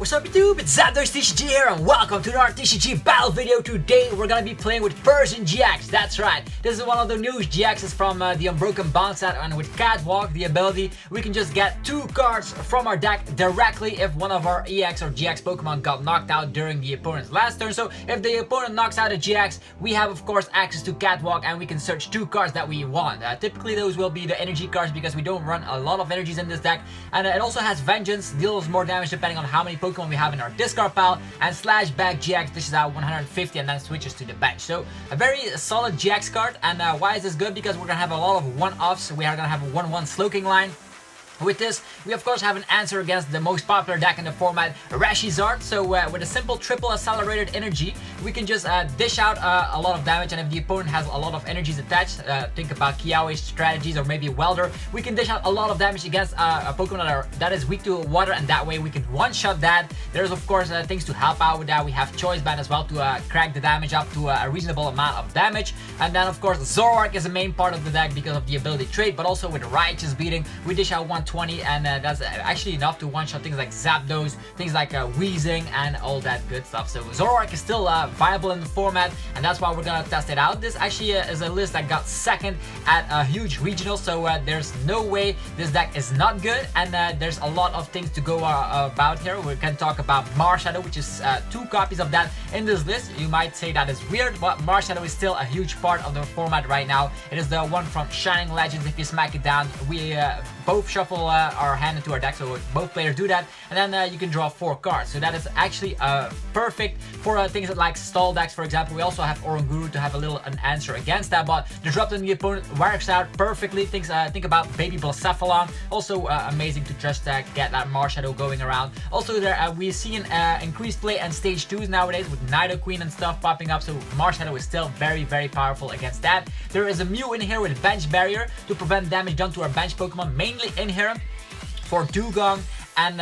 What's up YouTube, it's Zapdos TCG here and welcome to our TCG battle video. Today we're gonna be playing with Persian-GX, that's right. This is one of the new GXs from the Unbroken Bond set, and with Catwalk, the ability, we can just get 2 cards from our deck directly if one of our EX or GX Pokemon got knocked out during the opponent's last turn. So if the opponent knocks out a GX, we have of course access to Catwalk and we can search 2 cards that we want. Typically those will be the energy cards because we don't run a lot of energies in this deck, and it also has Vengeance, deals more damage depending on how many Pokemon we have in our discard pile, and Slash Back GX dishes out 150 and then switches to the bench. So a very solid GX card. And why is this good? Because we're gonna have a lot of one-offs. We are gonna have a 1-1 Slowking line. With this, we of course have an answer against the most popular deck in the format, Reshizard. So with a simple triple accelerated energy, we can just dish out a lot of damage, and if the opponent has a lot of energies attached, think about Kiawe strategies or maybe Welder, we can dish out a lot of damage against a Pokemon that is weak to water, and that way we can one-shot that. There's of course things to help out with that. We have Choice Band as well to crank the damage up to a reasonable amount of damage. And then of course Zoroark is a main part of the deck because of the ability trait, but also with Righteous Beating, we dish out 120, and that's actually enough to one-shot things like Zapdos, things like Weezing, and all that good stuff. So Zoroark is still viable in the format, and that's why we're gonna test it out. This actually is a list that got 2nd at a huge regional, so there's no way this deck is not good, and there's a lot of things to go about here. We can talk about Marshadow, which is 2 copies of that in this list. You might say that is weird, but Marshadow is still a huge part of the format right now. It is the one from Shining Legends. If you smack it down, we both shuffle our hand into our deck, so both players do that, and then you can draw 4 cards. So that is actually perfect for things like stall decks, for example. We also have Oranguru to have an answer against that, but disrupting the opponent works out perfectly. Think about Baby Blacephalon, also amazing to just get that Marshadow going around. Also there we see an increased play and stage 2s nowadays with Nidoqueen and stuff popping up, so Marshadow is still very, very powerful against that. There is a Mew in here with Bench Barrier to prevent damage done to our bench Pokemon, mainly in here for Dugong and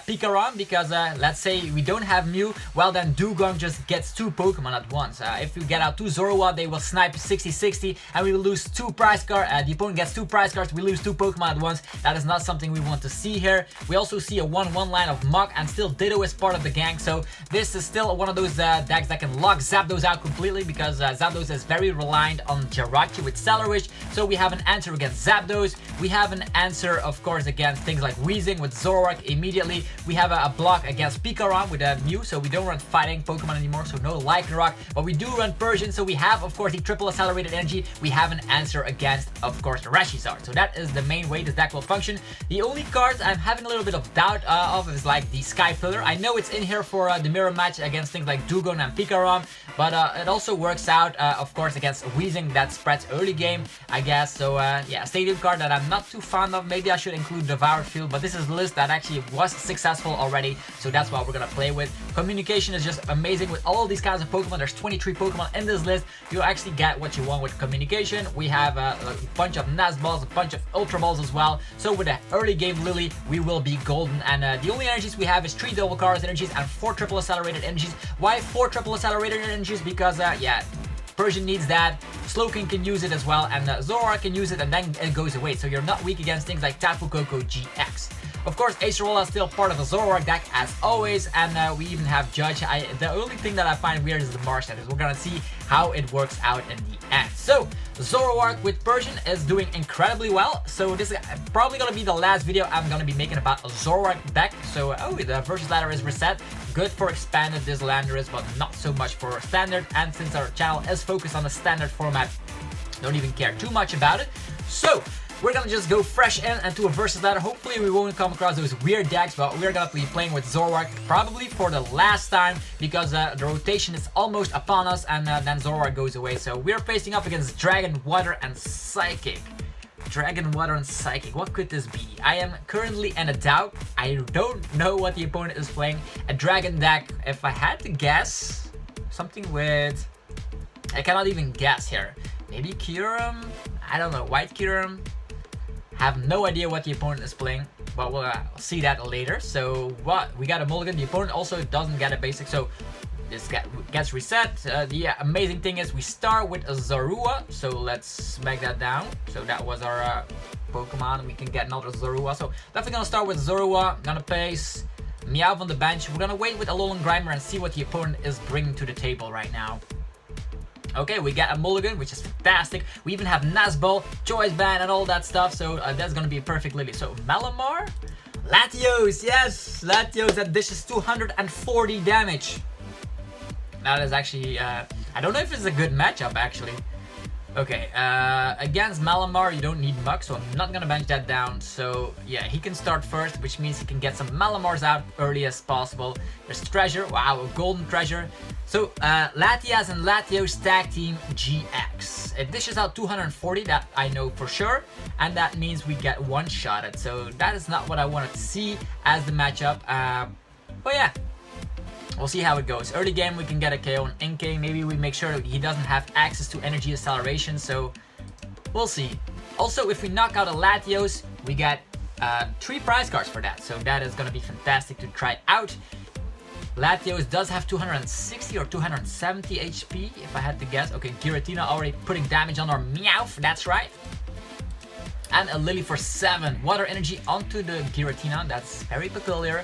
Pikarom, because let's say we don't have Mew, well then Dugong just gets 2 Pokemon at once. If we get out 2 Zorua, they will snipe 60-60 and we will lose 2 prize cards. The opponent gets 2 prize cards, we lose 2 Pokemon at once. That is not something we want to see here. We also see a 1-1 line of Muk, and still Ditto is part of the gang, so this is still one of those decks that can lock Zapdos out completely, because Zapdos is very reliant on Jirachi with Celerush. So we have an answer against Zapdos. We have an answer of course against things like Weezing with Zoroark. Immediately we have a block against Pikarom with a Mew, so we don't run fighting Pokemon anymore, so no Lycanroc, but we do run Persian, so we have of course the triple accelerated energy. We have an answer against of course Reshizard, so that is the main way this deck will function. The only cards I'm having a little bit of doubt of is like the Sky Pillar. I know it's in here for the mirror match against things like Dugong and Pikarom, but it also works out of course against Weezing that spreads early game, I guess. So yeah, Stadium card that I'm not too fond of. Maybe I should include Devoured Field, but this is a list that actually was successful already, so that's what we're gonna play with. Communication is just amazing with all these kinds of Pokemon. There's 23 Pokemon in this list. You actually get what you want with Communication. We have a bunch of Nest Balls, a bunch of Ultra Balls as well, so with the early game Lily we will be golden. And the only energies we have is 3 double cards energies and 4 triple accelerated energies. Why 4 triple accelerated energies? Because yeah, Persian needs that, Slowking can use it as well, and Zoroark can use it, and then it goes away, so you're not weak against things like Tapu Lele-GX GX. Of course, Acerola is still part of the Zoroark deck as always, and we even have Judge. The only thing that I find weird is the Marshadow. We're gonna see how it works out in the end. So, Zoroark with Persian is doing incredibly well, so this is probably gonna be the last video I'm gonna be making about a Zoroark deck. So, oh, the versus ladder is reset. Good for expanded this lander is, but not so much for standard, and since our channel is focused on the standard format, don't even care too much about it. So, we're gonna just go fresh into a versus ladder. Hopefully we won't come across those weird decks, but we're gonna be playing with Zoroark probably for the last time, because the rotation is almost upon us, and then Zoroark goes away. So we're facing up against Dragon, Water, and Psychic. Dragon, Water, and Psychic. What could this be? I am currently in a doubt. I don't know what the opponent is playing. A Dragon deck, if I had to guess, something with... I cannot even guess here. Maybe Kyurem? I don't know. White Kyurem? Have no idea what the opponent is playing, but we'll see that later. So what? We got a mulligan. The opponent also doesn't get a basic, so this gets reset. The amazing thing is we start with a Zorua, so let's smack that down. So that was our Pokemon. We can get another Zorua, so definitely gonna start with Zorua. Gonna pace Meowth on the bench. We're gonna wait with Alolan Grimer and see what the opponent is bringing to the table right now. Okay, we got a mulligan, which is fantastic. We even have Nazball, Choice Band, and all that stuff, so that's gonna be a perfect Lily. So, Malamar? Latios, yes! Latios that dishes 240 damage. That is actually, I don't know if it's a good matchup, actually. Okay, against Malamar, you don't need Muk, so I'm not gonna bench that down. So, yeah, he can start first, which means he can get some Malamars out early as possible. There's Treasure, wow, a Golden Treasure. So, Latias and Latios Tag Team GX. It dishes out 240, that I know for sure, and that means we get one-shotted. So, that is not what I wanted to see as the matchup. But yeah. We'll see how it goes. Early game, we can get a KO on Inkay. Maybe we make sure he doesn't have access to energy acceleration, so we'll see. Also, if we knock out a Latios, we get 3 prize cards for that, so that is going to be fantastic to try out. Latios does have 260 or 270 HP, if I had to guess. Okay, Giratina already putting damage on our Meowth, that's right. And a Lily for 7. Water energy onto the Giratina, that's very peculiar.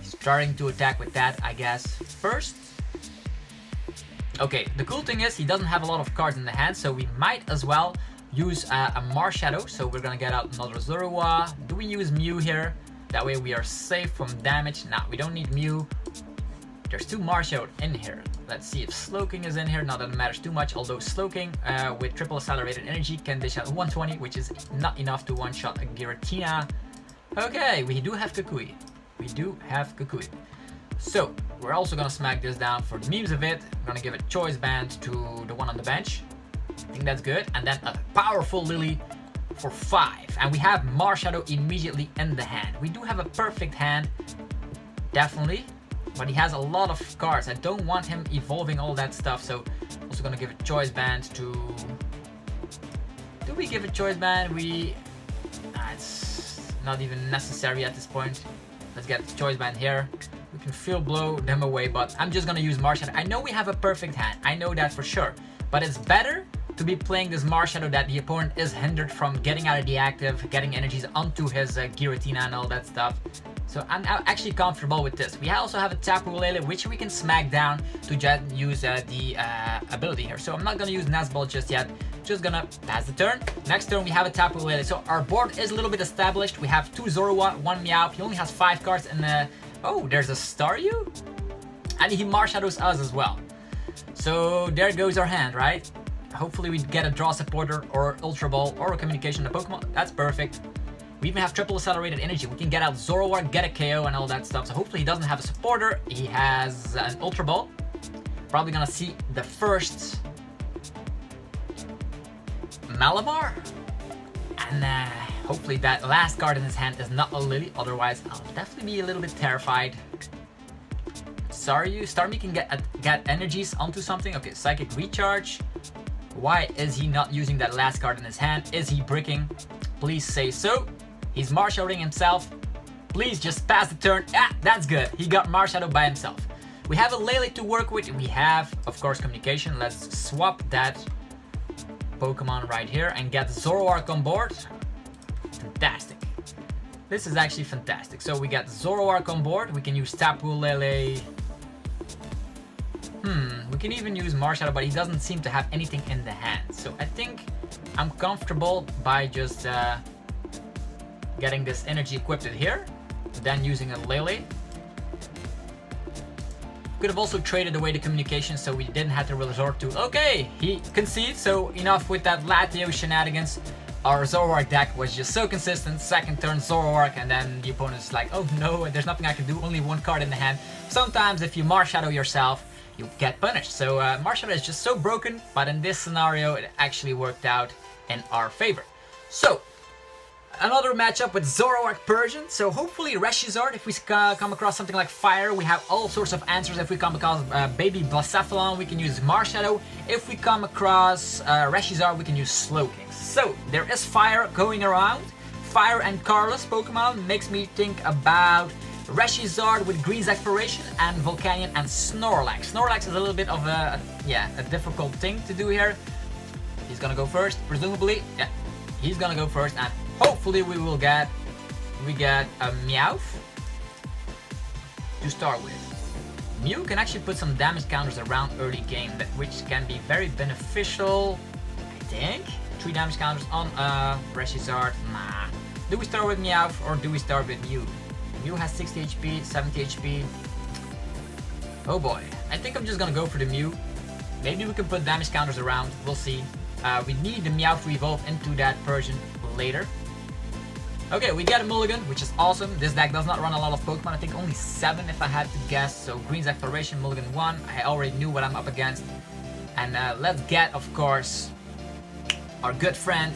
Starting to attack with that, I guess, first. Okay, the cool thing is he doesn't have a lot of cards in the hand, so we might as well use a Marshadow. So we're gonna get out another Zorua. Do we use Mew here? That way we are safe from damage. Nah, we don't need Mew. There's 2 Marshadow in here. Let's see if Slowking is in here. Not that it matters too much, although Slowking with triple accelerated energy can dish out 120, which is not enough to one-shot a Giratina. Okay, we do have Kukui. We do have Kukui. So, we're also gonna smack this down for the memes of it. I'm gonna give a Choice Band to the one on the bench. I think that's good. And then a powerful Lily for 5. And we have Marshadow immediately in the hand. We do have a perfect hand, definitely. But he has a lot of cards. I don't want him evolving all that stuff. So, also gonna give a Choice Band to... Do we give a Choice Band? It's not even necessary at this point. Let's get the Choice Band here. We can Field Blow them away, but I'm just gonna use Marshadow. I know we have a perfect hand, I know that for sure. But it's better to be playing this Marshadow that the opponent is hindered from getting out of the active, getting energies onto his Giratina and all that stuff. So I'm actually comfortable with this. We also have a Tapu Lele, which we can smack down to just use the ability here. So I'm not gonna use Nazball just yet. Just gonna pass the turn. Next turn we have a Tapu Lele. So our board is a little bit established. We have 2 Zorua, 1 Meowth. He only has 5 cards and oh, there's a Staryu? And he Marshadows us as well. So there goes our hand, right? Hopefully we get a Draw Supporter or Ultra Ball or a Communication to Pokemon. That's perfect. We even have triple accelerated energy. We can get out Zoroark, get a KO and all that stuff. So hopefully he doesn't have a supporter. He has an Ultra Ball. Probably gonna see the first Malamar. And hopefully that last card in his hand is not a Lily. Otherwise, I'll definitely be a little bit terrified. Starmie can get energies onto something. Okay, Psychic Recharge. Why is he not using that last card in his hand? Is he bricking? Please say so. He's Marshadowing himself. Please just pass the turn. Ah, that's good. He got Marshadow by himself. We have a Lele to work with. We have, of course, Communication. Let's swap that Pokemon right here and get Zoroark on board. Fantastic. This is actually fantastic. So we got Zoroark on board. We can use Tapu Lele. We can even use Marshadow, but he doesn't seem to have anything in the hand. So I think I'm comfortable by just getting this energy equipped here, then using a Lele. Could have also traded away the Communication so we didn't have to resort to... Okay, he concedes, so enough with that Latios shenanigans. Our Zoroark deck was just so consistent. Second turn Zoroark, and then the opponent's like, oh no, there's nothing I can do, only 1 card in the hand. Sometimes if you Marshadow yourself, you get punished. So Marshadow is just so broken, but in this scenario it actually worked out in our favor. So, another matchup with Zoroark Persian. So hopefully Reshizard, if we come across something like Fire, we have all sorts of answers. If we come across Baby Blacephalon, we can use Marshadow. If we come across Reshizard, we can use Slowking. So there is Fire going around. Fire and Carlos Pokemon makes me think about Reshizard with Green's Exploration and Volcanion and Snorlax. Snorlax is a little bit of a difficult thing to do here. He's gonna go first, presumably. Yeah, he's gonna go first, and hopefully we get a Meowth. to start with. Mew can actually put some damage counters around early game, which can be very beneficial, I think. 3 damage counters on Reshizard. Nah. Do we start with Meowth or do we start with Mew? Mew has 60 HP, 70 HP. Oh boy. I think I'm just gonna go for the Mew. Maybe we can put damage counters around. We'll see. We need the Meowth to evolve into that Persian later. Okay, we get a mulligan, which is awesome. This deck does not run a lot of Pokemon. I think only 7 if I had to guess. So Green's Exploration, mulligan 1. I already knew what I'm up against. And let's get, of course, our good friend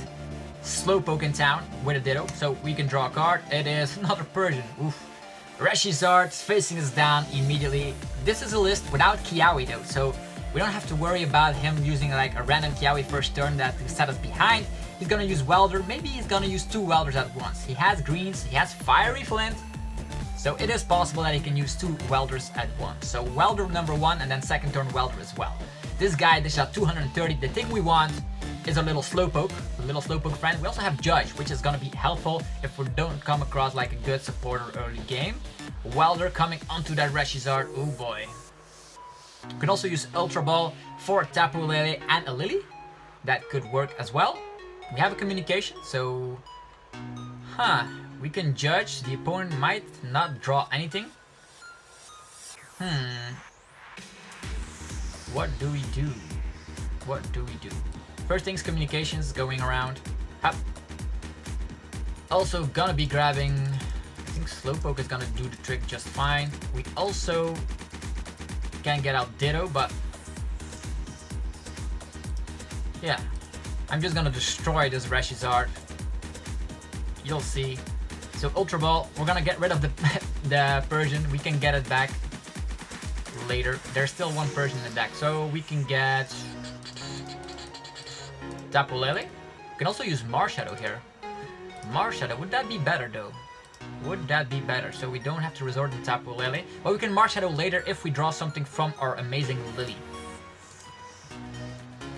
Slowpoke in town with a Ditto. So we can draw a card. It is another Persian. Oof. Reshizard facing us down immediately. This is a list without Kiawe though. So we don't have to worry about him using like a random Kiawe first turn that to set us behind. He's gonna use Welder, maybe he's gonna use 2 Welders at once. He has greens, he has Fiery Flint, so it is possible that he can use 2 Welders at once. So Welder number 1 and then second turn Welder as well. This guy dishes out 230. The thing we want is a little Slowpoke friend. We also have Judge, which is gonna be helpful if we don't come across like a good supporter early game. Welder coming onto that Reshizard, oh boy. You can also use Ultra Ball for Tapu Lele and a Lily. That could work as well. We have a communication, so... we can judge. The opponent might not draw anything. What do we do? What do we do? First things, communications going around. Also gonna be grabbing... I think Slowpoke is gonna do the trick just fine. We also can get out Ditto, but... yeah. I'm just gonna destroy this Reshizard. You'll see. So Ultra Ball, we're gonna get rid of the Persian. We can get it back later. There's still 1 Persian in the deck, so we can get Tapu Lele. We can also use Marshadow here. Marshadow, would that be better though? Would that be better? So we don't have to resort to Tapu Lele, but we can Marshadow later if we draw something from our amazing Lily.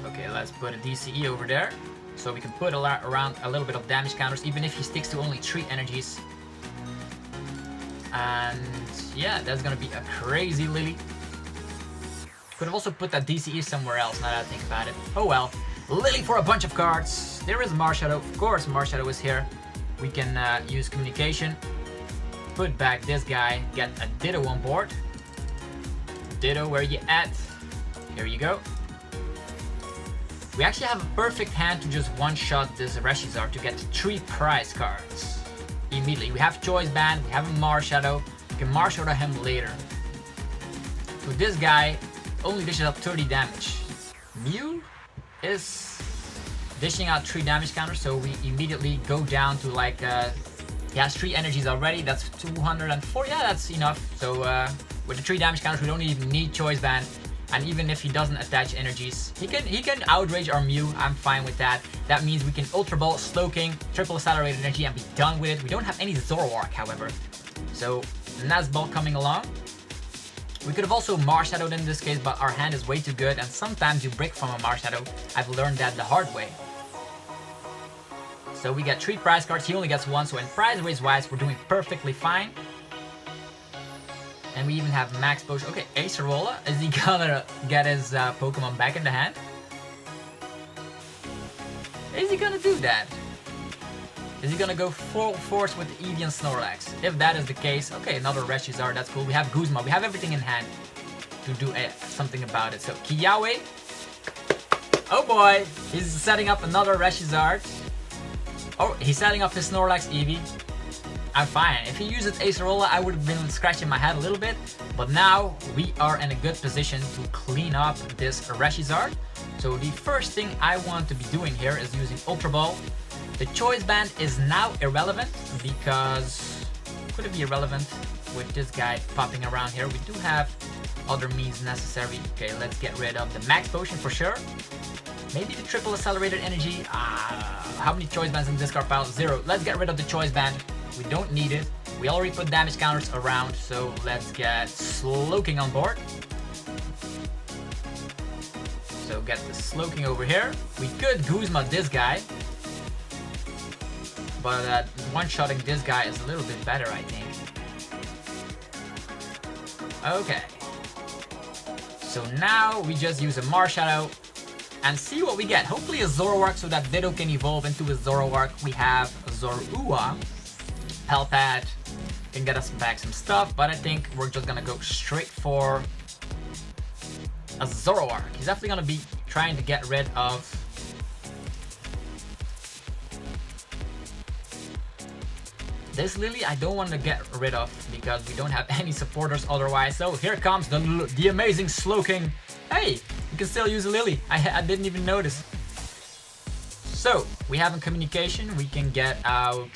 Okay, let's put a DCE over there, so we can put around a little bit of damage counters, even if he sticks to only 3 energies. And yeah, that's gonna be a crazy Lily. Could have also put that DCE somewhere else, now that I think about it. Oh well. Lily for a bunch of cards. There is Marshadow, of course Marshadow is here. We can use communication. Put back this guy, get a Ditto on board. Ditto, where you at? Here you go. We actually have a perfect hand to just one-shot this Reshizard to get 3 prize cards immediately. We have Choice Band, we have a Marshadow, we can Marshadow him later. So this guy only dishes out 30 damage. Mew is dishing out 3 damage counters, so we immediately go down to like, he has 3 energies already, that's 204, yeah, that's enough. So with the 3 damage counters, we don't even need Choice Band. And even if he doesn't attach energies, he can outrage our Mew. I'm fine with that. That means we can Ultra Ball, Slowking, triple accelerated energy and be done with it. We don't have any Zoroark, however. So Nazball coming along. We could have also Marshadowed in this case, but our hand is way too good and sometimes you break from a Marshadow. I've learned that the hard way. So we get 3 prize cards, he only gets 1, so in prize raise wise we're doing perfectly fine. And we even have Max Potion. Okay, Acerola. Is he gonna get his Pokemon back in the hand? Is he gonna do that? Is he gonna go full force with the Eevee and Snorlax? If that is the case, okay, another Reshizard, that's cool. We have Guzma, we have everything in hand to do something about it. So Kiawe. Oh boy, he's setting up another Reshizard. Oh, he's setting up his Snorlax Eevee. I'm fine. If he uses Acerola, I would have been scratching my head a little bit. But now we are in a good position to clean up this Reshizard. So the first thing I want to be doing here is using Ultra Ball. The Choice Band is now irrelevant because... could it be irrelevant with this guy popping around here? We do have other means necessary. Okay, let's get rid of the Max Potion for sure. Maybe the triple accelerated energy. How many Choice Bands in discard pile? 0. Let's get rid of the Choice Band. We don't need it. We already put damage counters around, so let's get Slowking on board. So get the Slowking over here. We could Guzma this guy, but one-shotting this guy is a little bit better, I think. Okay. So now we just use a Marshadow and see what we get. Hopefully a Zoroark so that Ditto can evolve into a Zoroark. We have Zorua. Pad can get us back some stuff, but I think we're just gonna go straight for a Zoroark. He's definitely gonna be trying to get rid of this Lily. I don't want to get rid of because we don't have any supporters otherwise. So here comes the amazing Slowking. Hey, you can still use a Lily. I didn't even notice. So we have in communication. We can get out.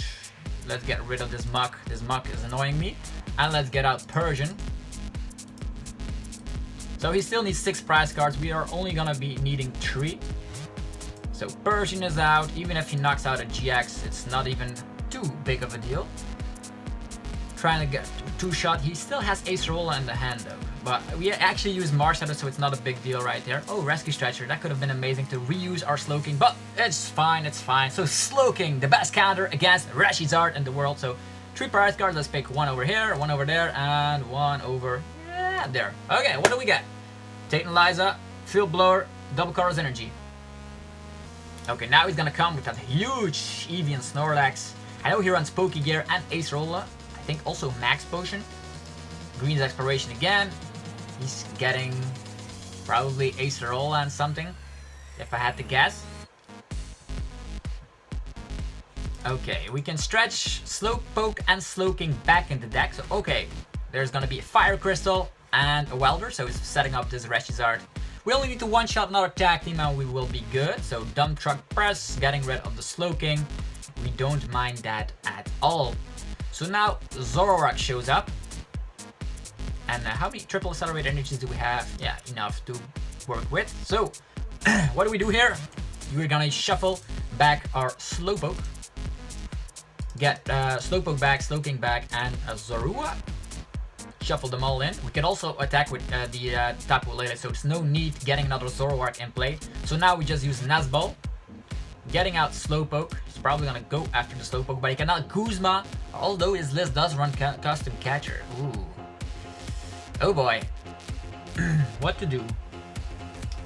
Let's get rid of this Muk. This Muk is annoying me. And let's get out Persian. So he still needs 6 prize cards. We are only gonna be needing 3. So Persian is out. Even if he knocks out a GX, it's not even too big of a deal. Trying to get 2-shot. He still has Acerola in the hand though. But we actually use Marshadow, so it's not a big deal right there. Oh, Rescue Stretcher. That could have been amazing to reuse our Slowking, but it's fine, it's fine. So Slowking, the best counter against Reshizard in the world. So 3 prize cards. Let's pick 1 over here, 1 over there, and 1 over there. Okay, what do we get? Titan Liza, Field Blower, Double Colors Energy. Okay, now he's gonna come with that huge Eevee Snorlax. I know he runs Pokegear and Acerola. I think also Max Potion. Green's Exploration again. He's getting probably Acerola and something, if I had to guess. Okay, we can stretch Slowpoke and Slowking back in the deck. So okay, there's gonna be a Fire Crystal and a Welder, so he's setting up this Reshizard. We only need to one-shot another tag team and we will be good. So Dump Truck Press, getting rid of the Slowking. We don't mind that at all. So now Zoroark shows up. And how many triple accelerated energies do we have? Yeah, enough to work with. So what do we do here? We're gonna shuffle back our Slowpoke. Get Slowpoke back, Slowking back, and a Zorua. Shuffle them all in. We can also attack with the Tapu Lele, so there's no need getting another Zoroark in play. So now we just use Nazball. Getting out Slowpoke. He's probably gonna go after the Slowpoke, but he cannot Guzma, although his list does run Custom Catcher. Ooh. Oh boy. What to do?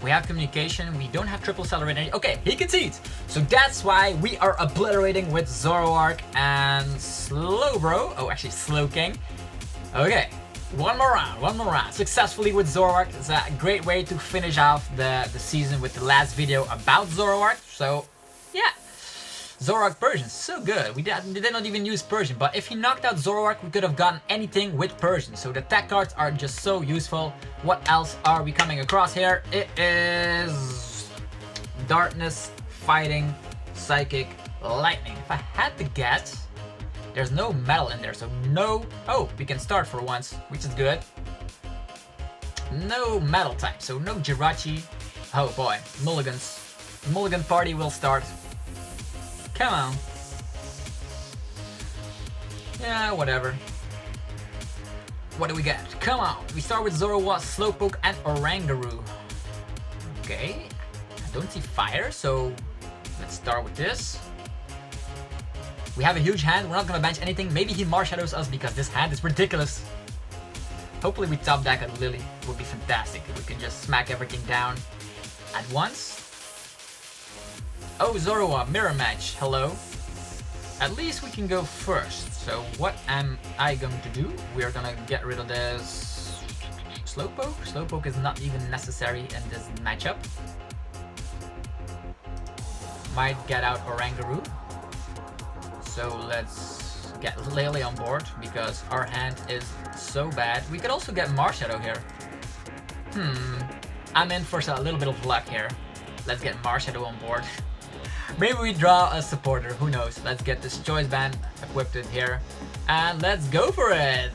We have communication. We don't have triple accelerated. Okay, he concedes. So that's why we are obliterating with Zoroark and Slowbro. Oh, actually Slowking. Okay, one more round. Successfully with Zoroark. It's a great way to finish off the season with the last video about Zoroark. So, yeah. Zoroark Persian, so good. We did not even use Persian, but if he knocked out Zoroark, we could have gotten anything with Persian. So the tech cards are just so useful. What else are we coming across here? It is Darkness, Fighting, Psychic, Lightning. If I had to guess, there's no metal in there, so no... Oh, we can start for once, which is good. No metal type, so no Jirachi. Oh boy, Mulligans. Mulligan party will start. Come on. Yeah, whatever. What do we get? Come on. We start with Zorua, Slowpoke, and Oranguru. Okay. I don't see fire, so let's start with this. We have a huge hand. We're not gonna bench anything. Maybe he Marshadows us because this hand is ridiculous. Hopefully we top deck a Lily. It would be fantastic if we can just smack everything down at once. Oh, Zorua, mirror match, hello. At least we can go first. So what am I going to do? We are gonna get rid of this Slowpoke. Slowpoke is not even necessary in this matchup. Might get out Oranguru. So let's get Lele on board because our hand is so bad. We could also get Marshadow here. I'm in for a little bit of luck here. Let's get Marshadow on board. Maybe we draw a supporter, who knows. Let's get this choice band equipped in here. And let's go for it.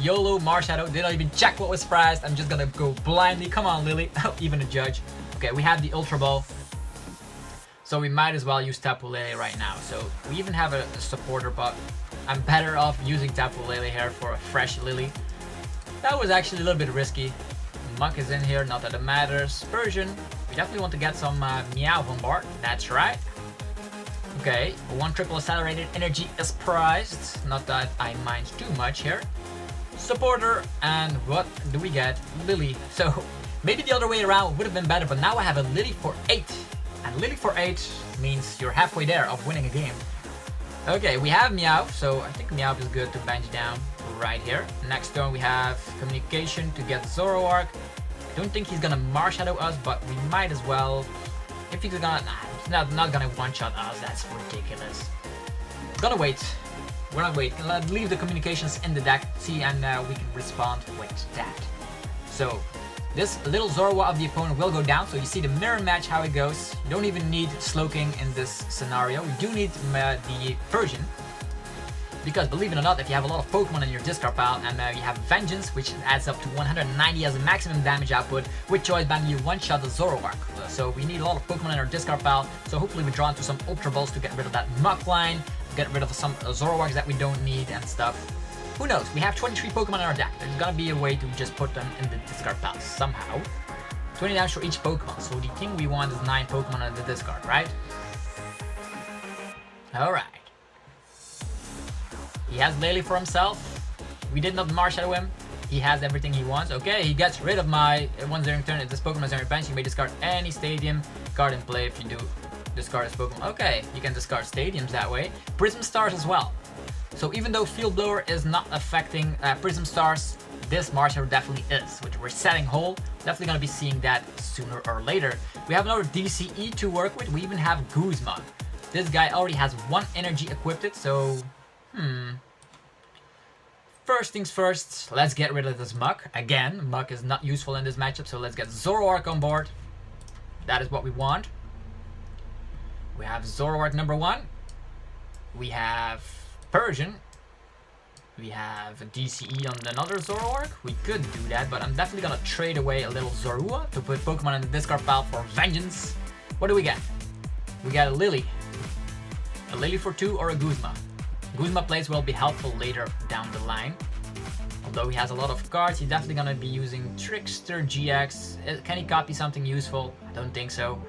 YOLO Marshadow. Did not even check what was prized. I'm just gonna go blindly. Come on, Lily. Even a judge. Okay, we have the Ultra Ball. So we might as well use Tapu Lele right now. So we even have a supporter, but I'm better off using Tapu Lele here for a fresh Lily. That was actually a little bit risky. Muk is in here, not that it matters. Persian. We definitely want to get some Meowth on board. That's right. Okay, 1 triple accelerated energy is prized. Not that I mind too much here. supporter, and what do we get? Lily. So maybe the other way around would have been better, but now I have a Lily for 8. And Lily for 8 means you're halfway there of winning a game. Okay, we have Meowth, so I think Meowth is good to bench down right here. Next turn we have Communication to get Zoroark. I don't think he's gonna Marshadow us, but we might as well. If he's gonna, he's not gonna one-shot us, that's ridiculous. Gonna wait. We're not waiting. Let's leave the communications in the deck, see, and we can respond with that. So, this little Zorua of the opponent will go down, so you see the mirror match how it goes. You don't even need Slowking in this scenario. You do need the Persian. Because believe it or not, if you have a lot of Pokemon in your discard pile and you have Vengeance, which adds up to 190 as a maximum damage output, with Choice Band you one-shot the Zoroark. So we need a lot of Pokemon in our discard pile, so hopefully we draw into some Ultra Balls to get rid of that Muk line, get rid of some Zoroarks that we don't need and stuff. Who knows? We have 23 Pokemon in our deck. There's gonna be a way to just put them in the discard pile somehow. 20 damage for each Pokemon, so the thing we want is 9 Pokemon in the discard, right? Alright. He has Lele for himself. We did not Marshadow him. He has everything he wants. Okay, he gets rid of my once during turn. If this Pokemon is on your bench, you may discard any Stadium card in play. If you do discard this Pokemon, okay, you can discard Stadiums that way. Prism Stars as well. So even though Field Blower is not affecting Prism Stars, this Marshadow definitely is. With Resetting Hole, definitely gonna be seeing that sooner or later. We have another DCE to work with. We even have Guzma. This guy already has 1 energy equipped, so first things first, let's get rid of this Muk. Again, Muk is not useful in this matchup, so let's get Zoroark on board. That is what we want. We have Zoroark number 1. We have Persian. We have a DCE on another Zoroark. We could do that, but I'm definitely gonna trade away a little Zorua to put Pokemon in the discard pile for Vengeance. What do we get? We got a Lily. A Lily for 2 or a Guzma. Guzma plays will be helpful later down the line. Although he has a lot of cards, he's definitely gonna be using Trickster GX. Can he copy something useful? I don't think so.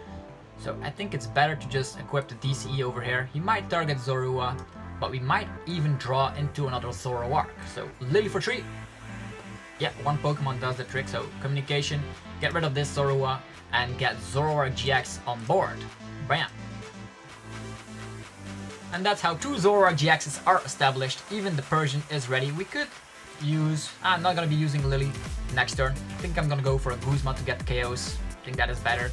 So I think it's better to just equip the DCE over here. He might target Zorua, but we might even draw into another Zoroark. So Lily for 3. Yeah, 1 Pokemon does the trick. So Communication, get rid of this Zorua, and get Zoroark GX on board. Bam. And that's how 2 Zoroark GXs are established. Even the Persian is ready. We could use... I'm not going to be using Lily next turn. I think I'm going to go for a Guzma to get the KOs. I think that is better.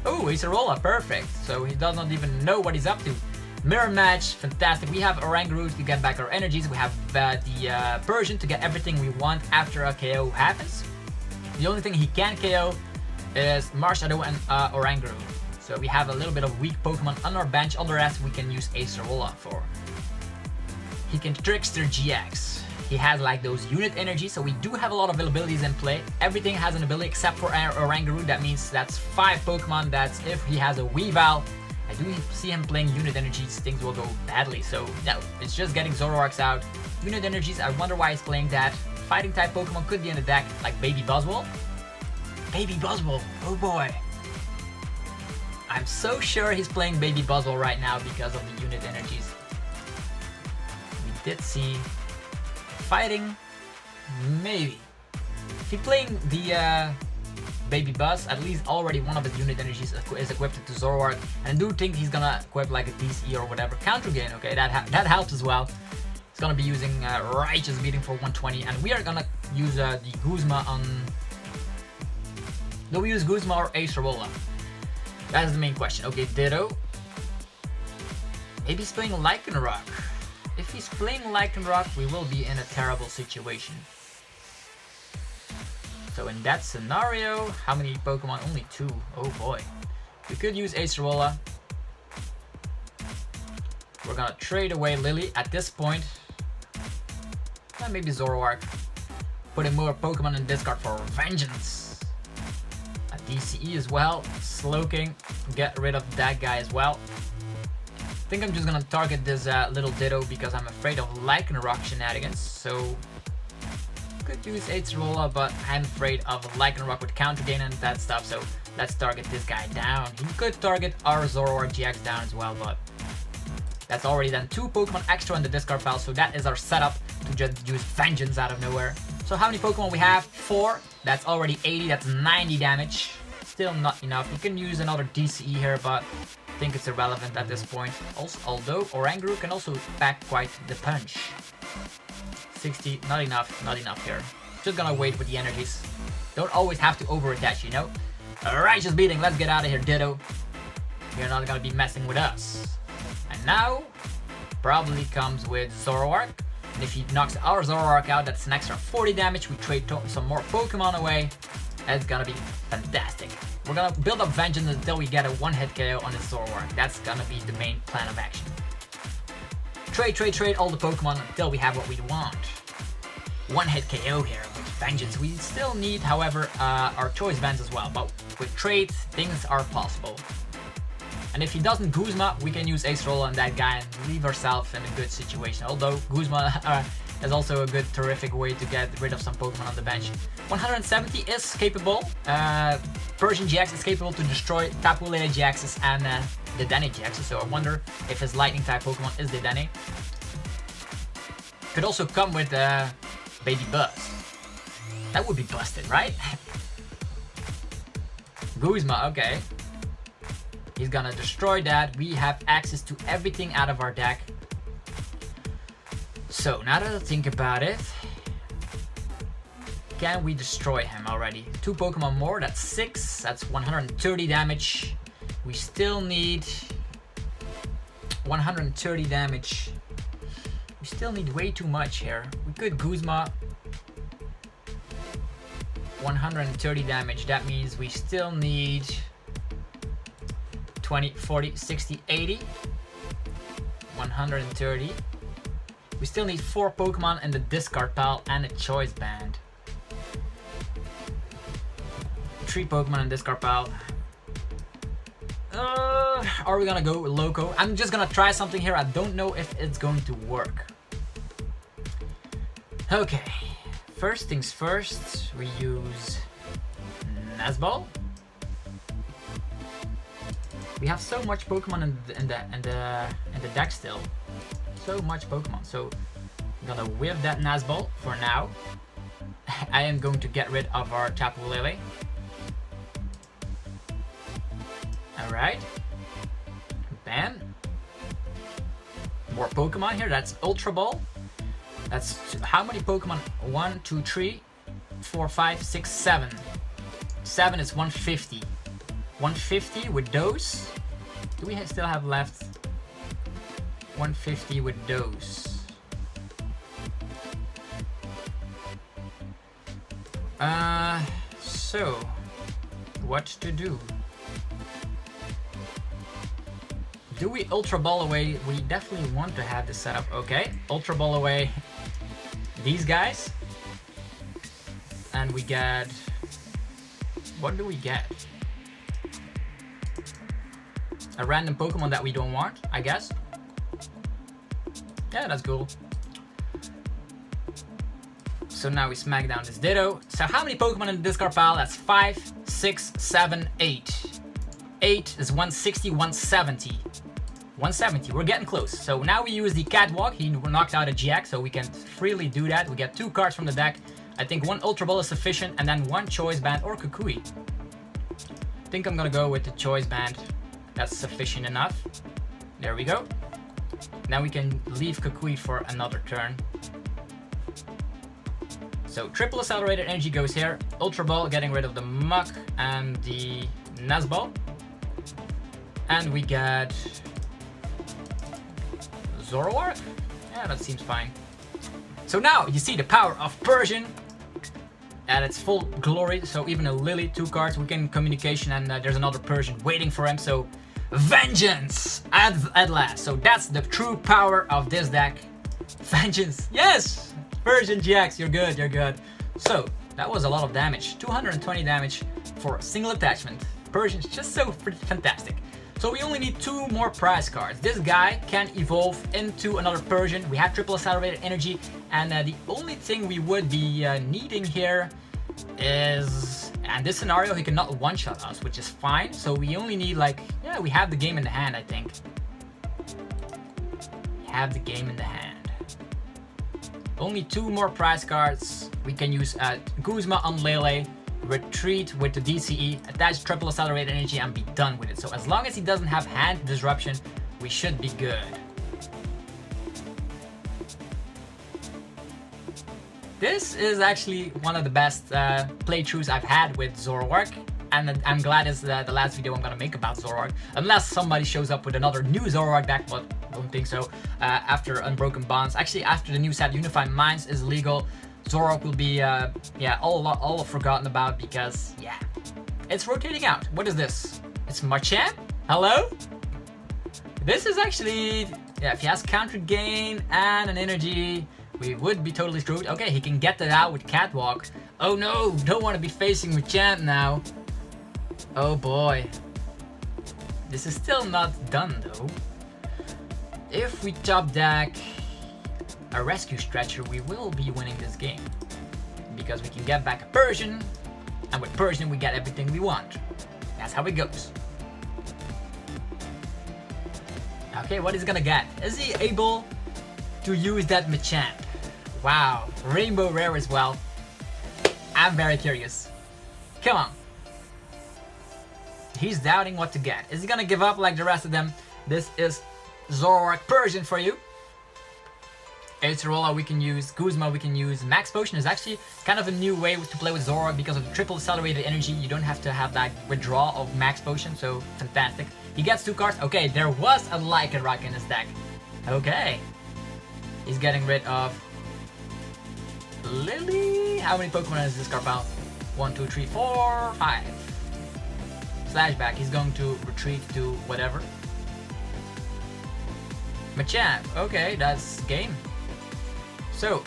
Oh, he's a roller. Perfect. So he does not even know what he's up to. Mirror match. Fantastic. We have Oranguru to get back our energies. We have the Persian to get everything we want after a KO happens. The only thing he can KO is Marshadow and Oranguru. So we have a little bit of weak Pokemon on our bench. All the rest we can use Acerola for. He can Trickster GX. He has like those unit energies, so we do have a lot of abilities in play. Everything has an ability except for Oranguru. That means that's 5 Pokemon. That's if he has a Weavile. I do see him playing unit energies, things will go badly. So no, it's just getting Zoroarks out. Unit energies, I wonder why he's playing that. Fighting type Pokemon could be in the deck, like Baby Buzzwole. Baby Buzzwole, oh boy. I'm so sure he's playing Baby Buzzwole right now because of the unit energies. We did see fighting, maybe. If he's playing the Baby Buzz, at least already one of his unit energies is equipped to Zoroark. And I do think he's gonna equip like a DCE or whatever. Counter gain, okay, that helps as well. He's gonna be using Righteous Beating for 120, and we are gonna use the Guzma on... Do we use Guzma or Acerola? That is the main question. Okay, Ditto. Maybe he's playing Lycanroc. If he's playing Lycanroc, we will be in a terrible situation. So in that scenario, how many Pokemon? Only 2. Oh boy. We could use Acerola. We're gonna trade away Lily at this point. And maybe Zoroark. Put in more Pokemon in discard for Vengeance. DCE as well, Slowking, get rid of that guy as well. I think I'm just gonna target this little Ditto because I'm afraid of Lycanroc shenanigans, so could use Acerola, but I'm afraid of Lycanroc with counter gain and that stuff, so let's target this guy down. He could target our Zoroark GX down as well, but that's already then 2 Pokemon extra in the discard pile, so that is our setup to just use Vengeance out of nowhere. So how many Pokemon we have? 4. That's already 80. That's 90 damage. Still not enough. You can use another DCE here, but I think it's irrelevant at this point. Also, although Oranguru can also pack quite the punch. 60. Not enough here. Just gonna wait with the energies. Don't always have to over-attach, you know? Righteous beating. Let's get out of here, Ditto. You're not gonna be messing with us. And now, probably comes with Zoroark. And if he knocks our Zoroark out, that's an extra 40 damage. We trade some more Pokemon away. It's gonna be fantastic. We're gonna build up Vengeance until we get a one-hit KO on the Zoroark. That's gonna be the main plan of action. Trade all the Pokemon until we have what we want. One-hit KO here with Vengeance. We still need, however, our choice bands as well. But with trades, things are possible. And if he doesn't Guzma, we can use Ace Roll on that guy and leave ourselves in a good situation. Although Guzma is also a good, terrific way to get rid of some Pokemon on the bench. 170 is capable. Persian-GX is capable to destroy Tapu Lele-GXs and the Dedenne-GXs. So I wonder if his Lightning type Pokemon is the Dedenne. Could also come with Baby Buzz. That would be busted, right? Guzma, okay. He's gonna destroy that. We have access to everything out of our deck. So now that I think about it, can we destroy him already? 2 Pokemon more, that's 6. That's 130 damage. We still need 130 damage. We still need way too much here. We could Guzma. 130 damage. That means we still need 20, 40, 60, 80. 130. We still need 4 Pokemon in the discard pile and a choice band. 3 Pokemon in discard pile. Are we gonna go Loco? I'm just gonna try something here. I don't know if it's going to work. Okay. First things first, we use Nazball. We have so much Pokemon in the deck still. So much Pokemon. So I'm gonna whip that Nazball for now. I am going to get rid of our Tapu Lele. Alright. Bam. More Pokemon here. That's Ultra Ball. That's how many Pokemon? 1, 2, 3, 4, 5, 6, 7. 7 is 150. 150 with those. Do we still have left? 150 with those. So what to do? Do we Ultra Ball away? We definitely want to have this set up. Okay, Ultra Ball away these guys. And we get... What do we get? A random Pokemon that we don't want, I guess. Yeah, that's cool. So now we smack down this Ditto. So how many Pokemon in the discard pile? That's 5, 6, 7, 8. 8 is 160, 170. 170, we're getting close. So now we use the Catwalk. He knocked out a GX, so we can freely do that. We get 2 cards from the deck. I think 1 Ultra Ball is sufficient, and then 1 Choice Band or Kukui. I think I'm gonna go with the Choice Band. That's sufficient enough. There we go. Now we can leave Kukui for another turn. So triple accelerated energy goes here. Ultra Ball getting rid of the Muk and the Nazball. And we get Zoroark? Yeah, that seems fine. So now you see the power of Persian at its full glory. So even a Lily, 2 cards, we can communication, and there's another Persian waiting for him. So vengeance at last. So that's the true power of this deck. Vengeance, yes! Persian-GX, you're good, you're good. So that was a lot of damage. 220 damage for a single attachment. Persian's just so fantastic. So we only need 2 more prize cards. This guy can evolve into another Persian. We have triple accelerated energy, and the only thing we would be needing here is, and this scenario he cannot one-shot us, which is fine. So we only need, like, yeah, we have the game in the hand, I think. We have the game in the hand. Only 2 more prize cards. We can use Guzma on Lele, retreat with the DCE, attach triple accelerated energy, and be done with it. So as long as he doesn't have hand disruption, we should be good. This is actually one of the best playthroughs I've had with Zoroark, and I'm glad it's the last video I'm gonna make about Zoroark, unless somebody shows up with another new Zoroark deck, but I don't think so. After Unbroken Bonds, actually after the new set Unified Minds is legal, Zoroark will be all forgotten about because it's rotating out. What is this? It's Machamp? Hello? This is actually if he has counter gain and an energy, we would be totally screwed. Okay, he can get that out with Catwalk. Oh no, don't want to be facing Machamp now. Oh boy. This is still not done though. If we top deck a Rescue Stretcher, we will be winning this game. Because we can get back a Persian, and with Persian we get everything we want. That's how it goes. Okay, what is he gonna get? Is he able to use that Machamp? Wow, Rainbow Rare as well. I'm very curious. Come on. He's doubting what to get. Is he gonna give up like the rest of them? This is Zoroark Persian for you. Acerola we can use, Guzma we can use. Max Potion is actually kind of a new way to play with Zoroark because of the triple accelerated energy. You don't have to have that withdrawal of Max Potion, so fantastic. He gets 2 cards. Okay, there was a Lycanroc in his deck. Okay. He's getting rid of Lily. How many Pokemon has this card found? 1, 2, 3, 4, 5. Flashback. He's going to retreat to whatever. Machamp. Okay, that's game. So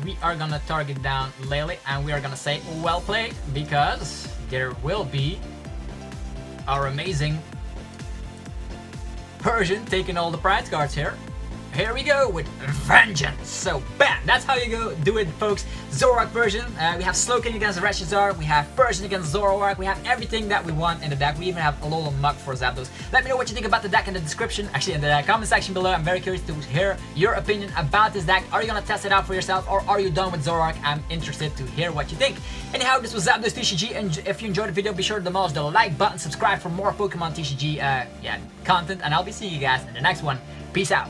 we are gonna target down Lele and we are gonna say well played because there will be our amazing Persian taking all the prize cards here. Here we go with vengeance. So bam, that's how you do it, folks. Zoroark Persian. We have Slowking against Reshizard. We have Persian against Zoroark. We have everything that we want in the deck. We even have Alolan Muk for Zapdos. Let me know what you think about the deck in the description. Actually, in the comment section below. I'm very curious to hear your opinion about this deck. Are you gonna test it out for yourself, or are you done with Zoroark? I'm interested to hear what you think. Anyhow, this was Zapdos TCG, and if you enjoyed the video, be sure to demolish the like button, subscribe for more Pokemon TCG content, and I'll be seeing you guys in the next one. Peace out.